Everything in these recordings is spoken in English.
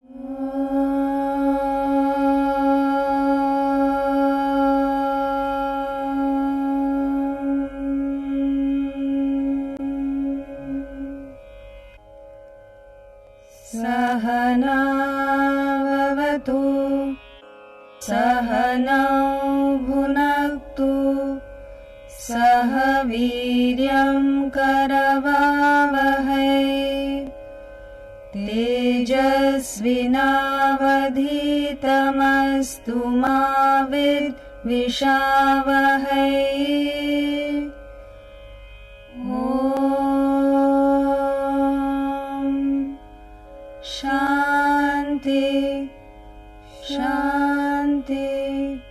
Sahanavavatu Sahanau bhunaktu Sahaviryam karavavahai Tejasvinavadhitamastu ma vidvishavahai. Om Shanti Shanti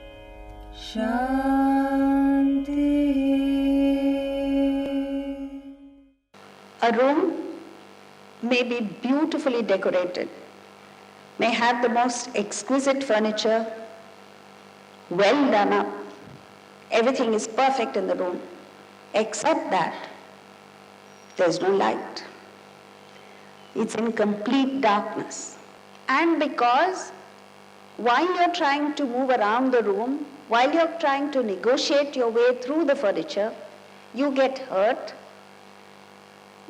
Shanti. A room may be beautifully decorated, may have the most exquisite furniture, well done up. Everything is perfect in the room, except that there's no light. It's in complete darkness. And because while you're trying to move around the room, while you're trying to negotiate your way through the furniture, you get hurt.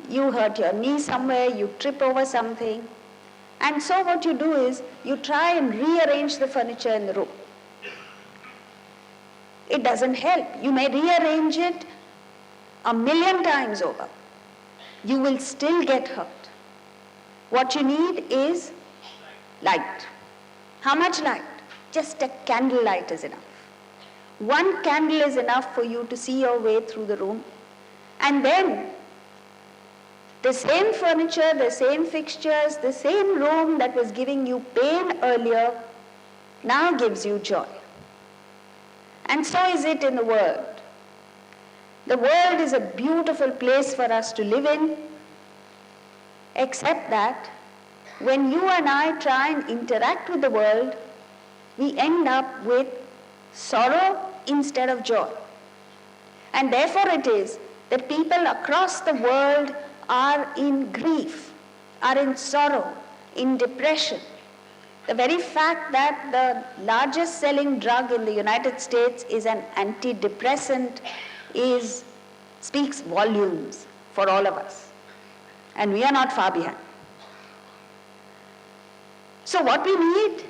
You hurt your knee somewhere, you trip over something. And so what you do is, you try and rearrange the furniture in the room. It doesn't help. You may rearrange it 1,000,000 times over. You will still get hurt. What you need is light. How much light? Just a candle light is enough. One candle is enough for you to see your way through the room. And then the same furniture, the same fixtures, the same room that was giving you pain earlier now gives you joy. And so is it in the world. The world is a beautiful place for us to live in, except that when you and I try and interact with the world, we end up with sorrow instead of joy. And therefore it is that people across the world are in grief, are in sorrow, in depression. The very fact that the largest selling drug in the United States is an antidepressant speaks volumes for all of us. And we are not far behind. So what we need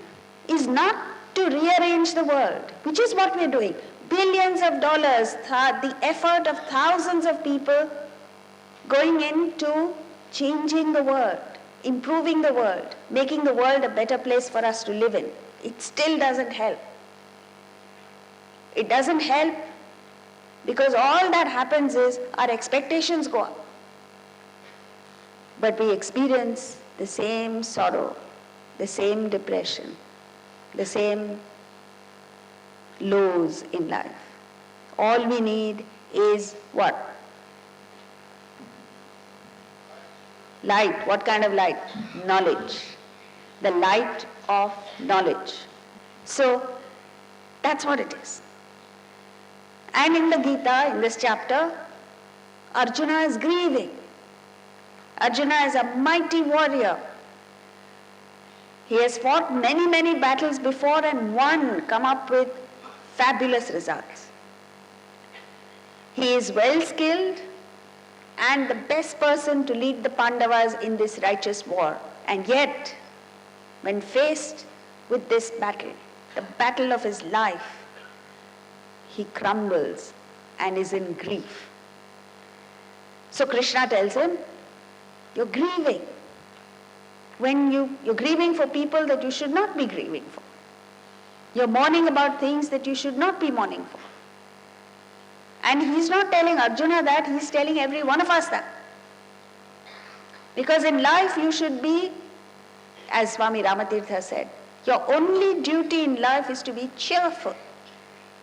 is not to rearrange the world, which is what we're doing. Billions of dollars, the effort of thousands of people going into changing the world, improving the world, making the world a better place for us to live in. It still doesn't help. It doesn't help because all that happens is our expectations go up. But we experience the same sorrow, the same depression, the same lows in life. All we need is what? Light. What kind of light? Knowledge. The light of knowledge. So, that's what it is. And in the Gita, in this chapter, Arjuna is grieving. Arjuna is a mighty warrior. He has fought many, many battles before and won, come up with fabulous results. He is well skilled and the best person to lead the Pandavas in this righteous war. And yet, when faced with this battle, the battle of his life, he crumbles and is in grief. So Krishna tells him, you're grieving. When you're grieving for people that you should not be grieving for. You're mourning about things that you should not be mourning for. And he's not telling Arjuna that, he's telling every one of us that. Because in life you should be, as Swami Ramatirtha said, your only duty in life is to be cheerful,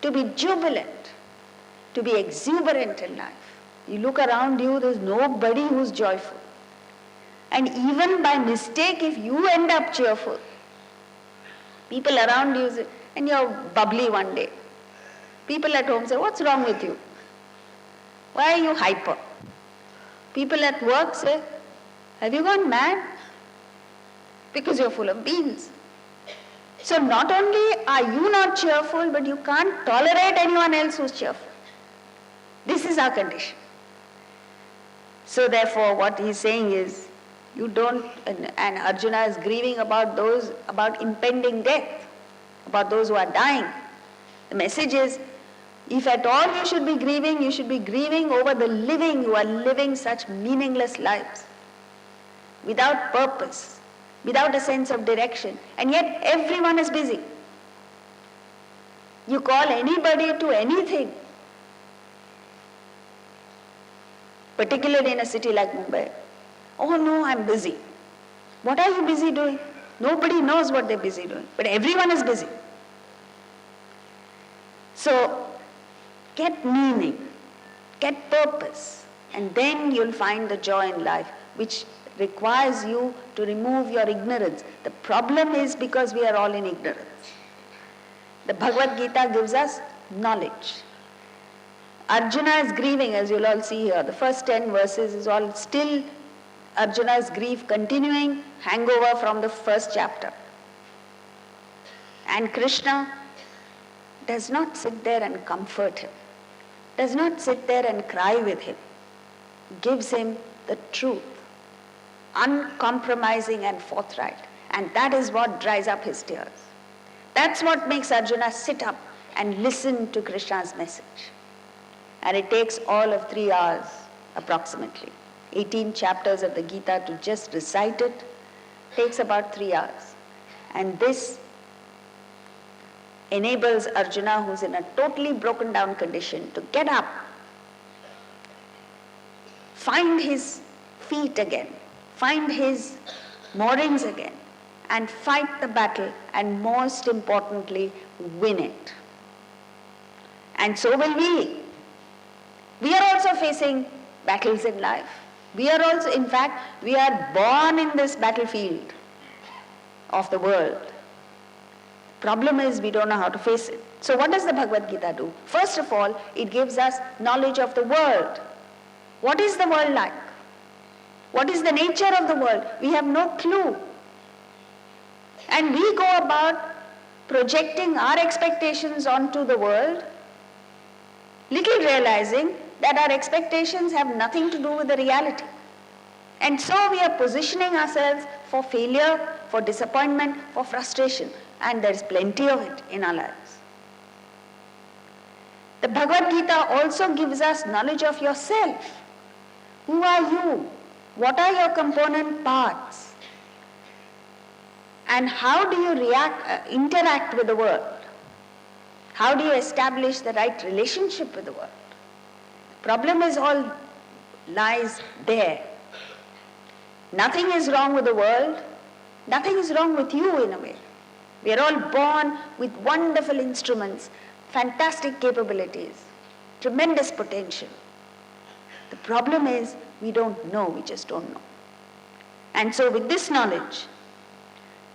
to be jubilant, to be exuberant in life. You look around you, there's nobody who's joyful. And even by mistake, if you end up cheerful, people around you say, and you're bubbly one day. People at home say, what's wrong with you? Why are you hyper? People at work say, have you gone mad? because you're full of beans. So not only are you not cheerful, but you can't tolerate anyone else who's cheerful. This is our condition. So therefore what he's saying is, you don't, and Arjuna is grieving about impending death, about those who are dying. The message is, if at all you should be grieving over the living who are living such meaningless lives, without purpose, without a sense of direction, and yet everyone is busy. You call anybody to anything, particularly in a city like Mumbai. Oh no, I'm busy. What are you busy doing? Nobody knows what they're busy doing, but everyone is busy. So, get meaning, get purpose, and then you'll find the joy in life, which requires you to remove your ignorance. The problem is because we are all in ignorance. The Bhagavad Gita gives us knowledge. Arjuna is grieving, as you'll all see here. The first 10 verses is all still Arjuna's grief continuing, hangover from the first chapter. And Krishna does not sit there and comfort him, does not sit there and cry with him, gives him the truth, uncompromising and forthright. And that is what dries up his tears. That's what makes Arjuna sit up and listen to Krishna's message. And it takes all of 3 hours approximately. 18 chapters of the Gita to just recite it takes about 3 hours. And this enables Arjuna, who's in a totally broken down condition, to get up, find his feet again, find his moorings again, and fight the battle, and most importantly, win it. And so will we. We are also facing battles in life. We are also, in fact, we are born in this battlefield of the world. Problem is we don't know how to face it. So what does the Bhagavad Gita do? First of all, it gives us knowledge of the world. What is the world like? What is the nature of the world? We have no clue. And we go about projecting our expectations onto the world, little realizing that our expectations have nothing to do with the reality. And so we are positioning ourselves for failure, for disappointment, for frustration. And there is plenty of it in our lives. The Bhagavad Gita also gives us knowledge of yourself. Who are you? What are your component parts? And how do you interact with the world? How do you establish the right relationship with the world? The problem is all lies there. Nothing is wrong with the world. Nothing is wrong with you in a way. We are all born with wonderful instruments, fantastic capabilities, tremendous potential. The problem is we don't know, we just don't know. And so with this knowledge,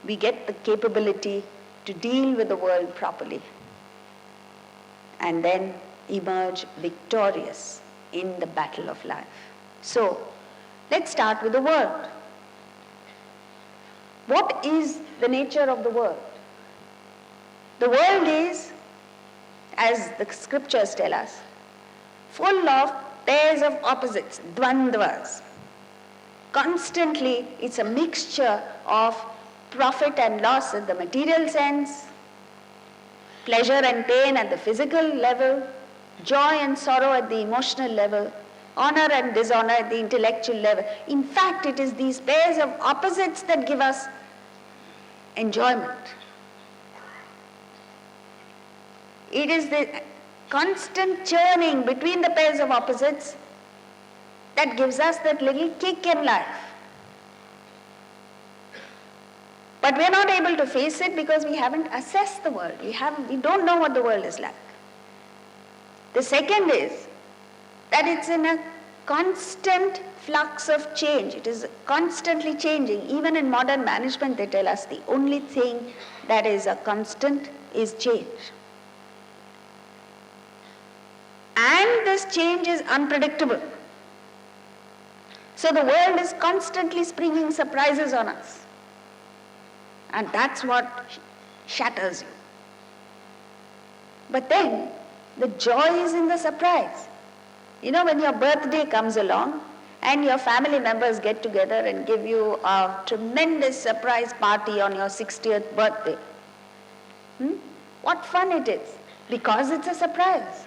we get the capability to deal with the world properly and then emerge victorious in the battle of life. So, let's start with the world. What is the nature of the world? The world is, as the scriptures tell us, full of pairs of opposites, dvandvas. Constantly, it's a mixture of profit and loss at the material sense, pleasure and pain at the physical level, joy and sorrow at the emotional level, honor and dishonor at the intellectual level. In fact, it is these pairs of opposites that give us enjoyment. It is the constant churning between the pairs of opposites that gives us that little kick in life. But we are not able to face it because we haven't assessed the world. We don't know what the world is like. The second is that it's in a constant flux of change. It is constantly changing. Even in modern management, they tell us the only thing that is a constant is change. And this change is unpredictable. So the world is constantly springing surprises on us. And that's what shatters you. But then, the joy is in the surprise. You know, when your birthday comes along and your family members get together and give you a tremendous surprise party on your 60th birthday. What fun it is, because it's a surprise.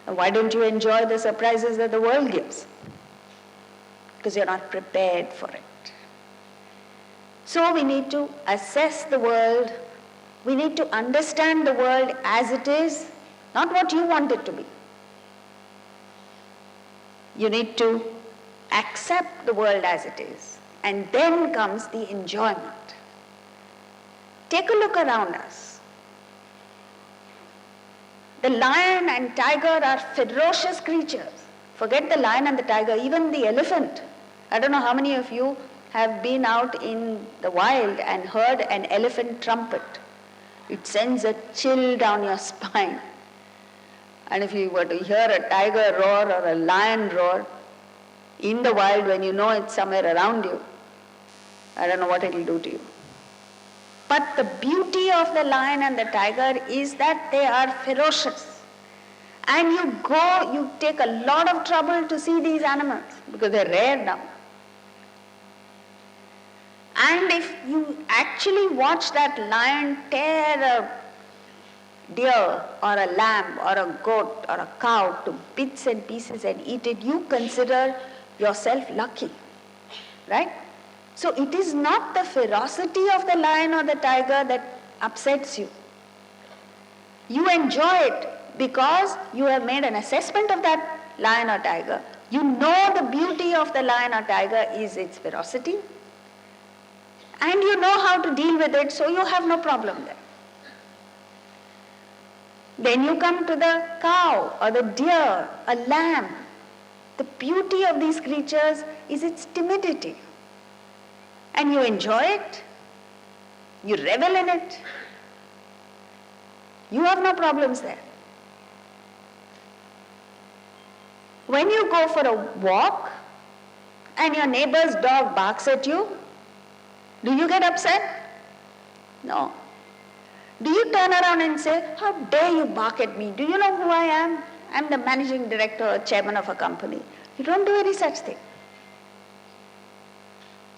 And why don't you enjoy the surprises that the world gives? Because you're not prepared for it. So we need to assess the world. We need to understand the world as it is, not what you want it to be. You need to accept the world as it is. And then comes the enjoyment. Take a look around us. The lion and tiger are ferocious creatures. Forget the lion and the tiger, even the elephant. I don't know how many of you have been out in the wild and heard an elephant trumpet. It sends a chill down your spine. And if you were to hear a tiger roar or a lion roar in the wild when you know it's somewhere around you, I don't know what it will do to you. But the beauty of the lion and the tiger is that they are ferocious. And you take a lot of trouble to see these animals because they're rare now. And if you actually watch that lion tear a deer or a lamb or a goat or a cow to bits and pieces and eat it, you consider yourself lucky, right? So it is not the ferocity of the lion or the tiger that upsets you. You enjoy it because you have made an assessment of that lion or tiger. You know the beauty of the lion or tiger is its ferocity. And you know how to deal with it, so you have no problem there. Then you come to the cow or the deer, a lamb. The beauty of these creatures is its timidity. And you enjoy it. You revel in it. You have no problems there. When you go for a walk and your neighbor's dog barks at you, do you get upset? No. Do you turn around and say, how dare you bark at me? Do you know who I am? I'm the managing director or chairman of a company. You don't do any such thing.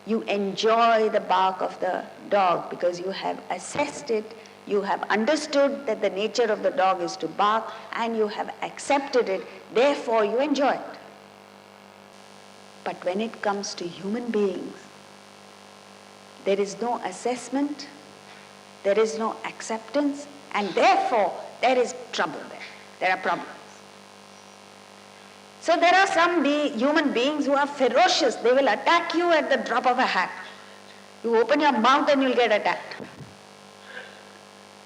You enjoy the bark of the dog because you have assessed it, you have understood that the nature of the dog is to bark, and you have accepted it, therefore you enjoy it. But when it comes to human beings, there is no assessment, there is no acceptance, and therefore there is trouble there. There are problems. So there are some human beings who are ferocious. They will attack you at the drop of a hat. You open your mouth and you'll get attacked.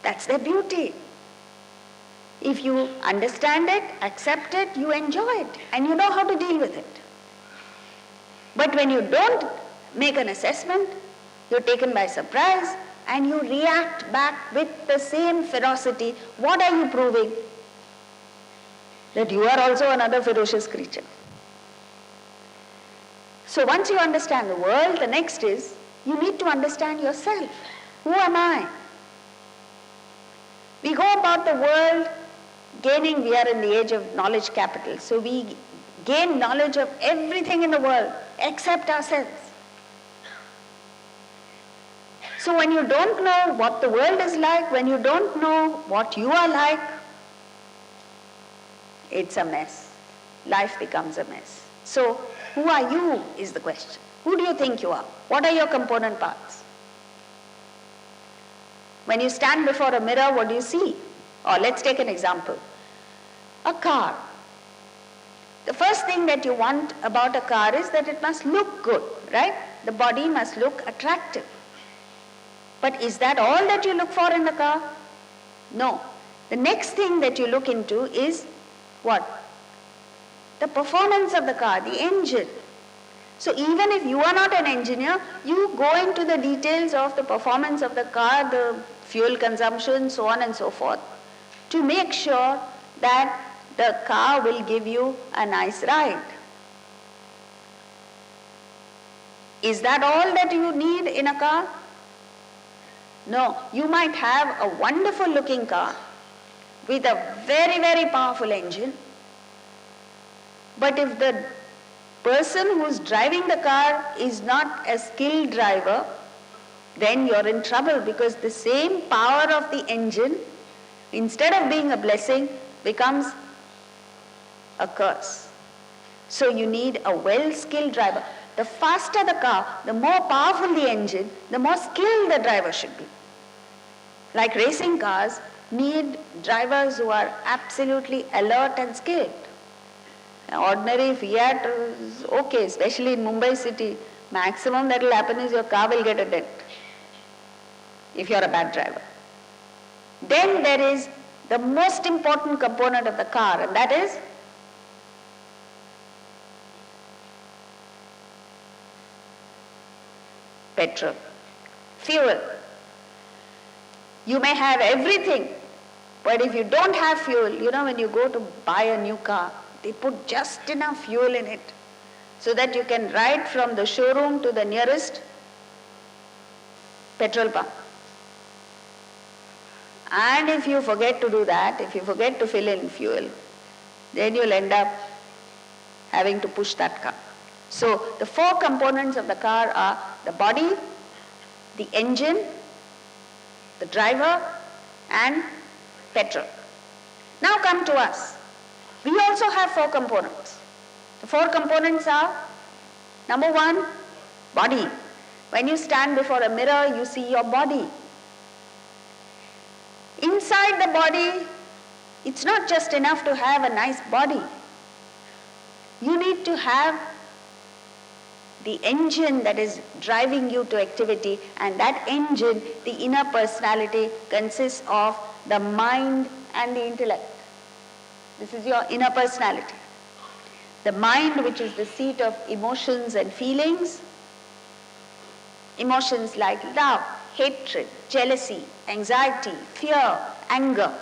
That's their beauty. If you understand it, accept it, you enjoy it, and you know how to deal with it. But when you don't make an assessment, you're taken by surprise and you react back with the same ferocity. What are you proving? That you are also another ferocious creature. So once you understand the world, the next is you need to understand yourself. Who am I? We go about the world gaining, we are in the age of knowledge capital, so we gain knowledge of everything in the world except ourselves. So when you don't know what the world is like, when you don't know what you are like, it's a mess. Life becomes a mess. So who are you is the question. Who do you think you are? What are your component parts? When you stand before a mirror, what do you see? Or let's take an example. A car. The first thing that you want about a car is that it must look good, right? The body must look attractive. But is that all that you look for in the car? No. The next thing that you look into is what? The performance of the car, the engine. So even if you are not an engineer, you go into the details of the performance of the car, the fuel consumption, so on and so forth, to make sure that the car will give you a nice ride. Is that all that you need in a car? No, you might have a wonderful looking car with a very, very powerful engine, but if the person who's driving the car is not a skilled driver, then you're in trouble, because the same power of the engine, instead of being a blessing, becomes a curse. So you need a well-skilled driver. The faster the car, the more powerful the engine, the more skilled the driver should be. Like racing cars need drivers who are absolutely alert and skilled. An ordinary Fiat is okay, especially in Mumbai city. Maximum that will happen is your car will get a dent if you're a bad driver. Then there is the most important component of the car, and that is petrol, fuel. You may have everything, but if you don't have fuel, when you go to buy a new car, they put just enough fuel in it so that you can ride from the showroom to the nearest petrol pump. And if you forget to do that, if you forget to fill in fuel, then you'll end up having to push that car. So the four components of the car are the body, the engine, the driver, and petrol. Now come to us. We also have four components. The four components are, number one, body. When you stand before a mirror, you see your body. Inside the body, it's not just enough to have a nice body. You need to have the engine that is driving you to activity, and that engine, the inner personality, consists of the mind and the intellect. This is your inner personality. The mind, which is the seat of emotions and feelings, emotions like love, hatred, jealousy, anxiety, fear, anger,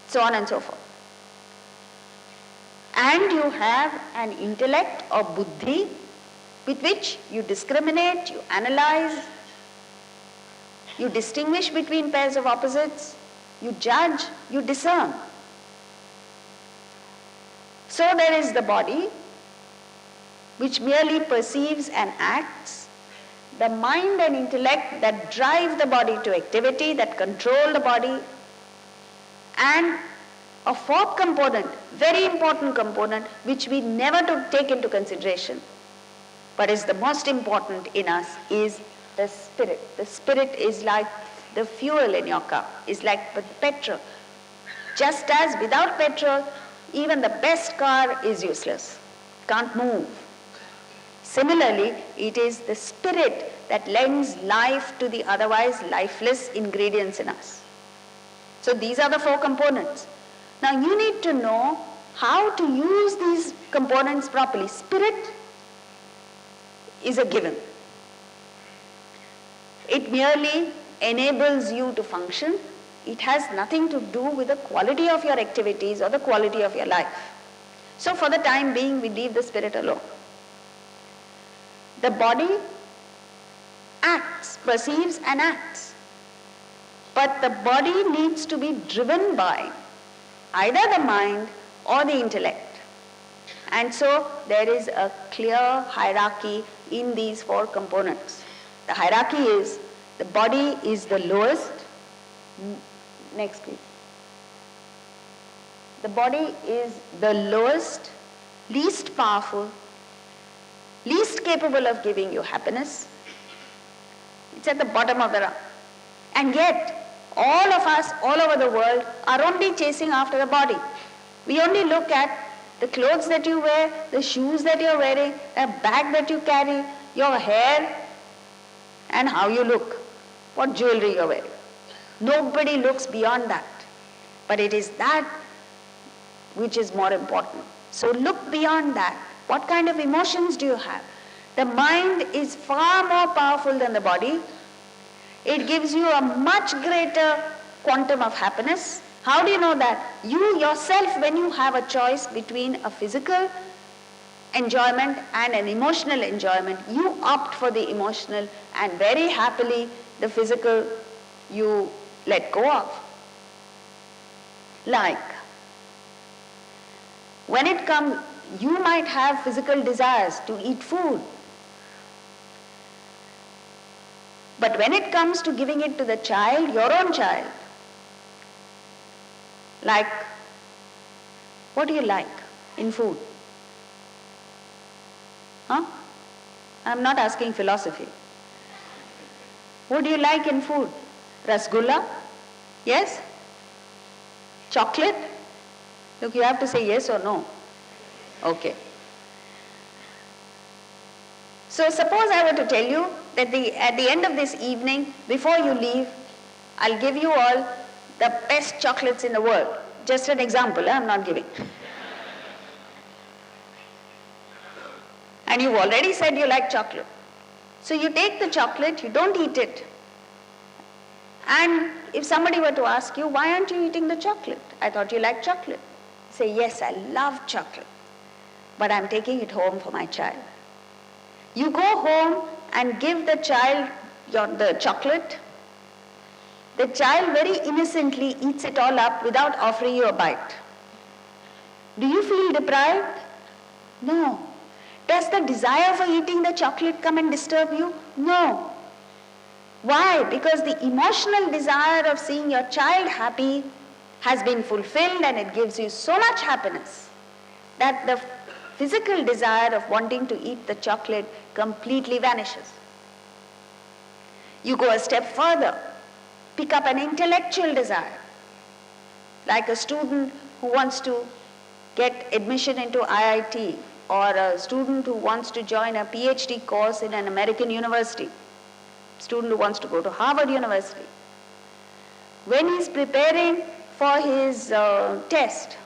so on and so forth. And you have an intellect or buddhi with which you discriminate, you analyze, you distinguish between pairs of opposites, you judge, you discern. So there is the body, which merely perceives and acts, the mind and intellect that drive the body to activity, that control the body, and a fourth component, very important component, which we never take into consideration, but is the most important in us, is the spirit. The spirit is like the fuel in your car, is like the petrol. Just as without petrol, even the best car is useless, can't move. Similarly, it is the spirit that lends life to the otherwise lifeless ingredients in us. So these are the four components. Now you need to know how to use these components properly. Spirit is a given. It merely enables you to function. It has nothing to do with the quality of your activities or the quality of your life. So for the time being, we leave the spirit alone. The body acts, perceives and acts. But the body needs to be driven by either the mind or the intellect. And so there is a clear hierarchy in these four components. The hierarchy is, the body is the lowest. Next please. The body is the lowest, least powerful, least capable of giving you happiness. It's at the bottom of the rung. And yet, all of us, all over the world, are only chasing after the body. We only look at the clothes that you wear, the shoes that you're wearing, the bag that you carry, your hair, and how you look, what jewelry you're wearing. Nobody looks beyond that. But it is that which is more important. So look beyond that. What kind of emotions do you have? The mind is far more powerful than the body. It gives you a much greater quantum of happiness. How do you know that? You yourself, when you have a choice between a physical enjoyment and an emotional enjoyment, you opt for the emotional, and very happily the physical you let go of. Like, when it comes, you might have physical desires to eat food. But when it comes to giving it to the child, your own child, like, what do you like in food? Huh? I'm not asking philosophy. What do you like in food? Rasgulla? Yes? Chocolate? Look, you have to say yes or no. Okay. So suppose I were to tell you that at the end of this evening, before you leave, I'll give you all the best chocolates in the world. Just an example, I'm not giving. And you've already said you like chocolate. So you take the chocolate, you don't eat it. And if somebody were to ask you, why aren't you eating the chocolate? I thought you liked chocolate. Say, yes, I love chocolate, but I'm taking it home for my child. You go home and give the child the chocolate. The child very innocently eats it all up without offering you a bite. Do you feel deprived? No. Does the desire for eating the chocolate come and disturb you? No. Why? Because the emotional desire of seeing your child happy has been fulfilled, and it gives you so much happiness that the physical desire of wanting to eat the chocolate completely vanishes. You go a step further, pick up an intellectual desire, like a student who wants to get admission into IIT, or a student who wants to join a PhD course in an American university, student who wants to go to Harvard University. When he's preparing for his test,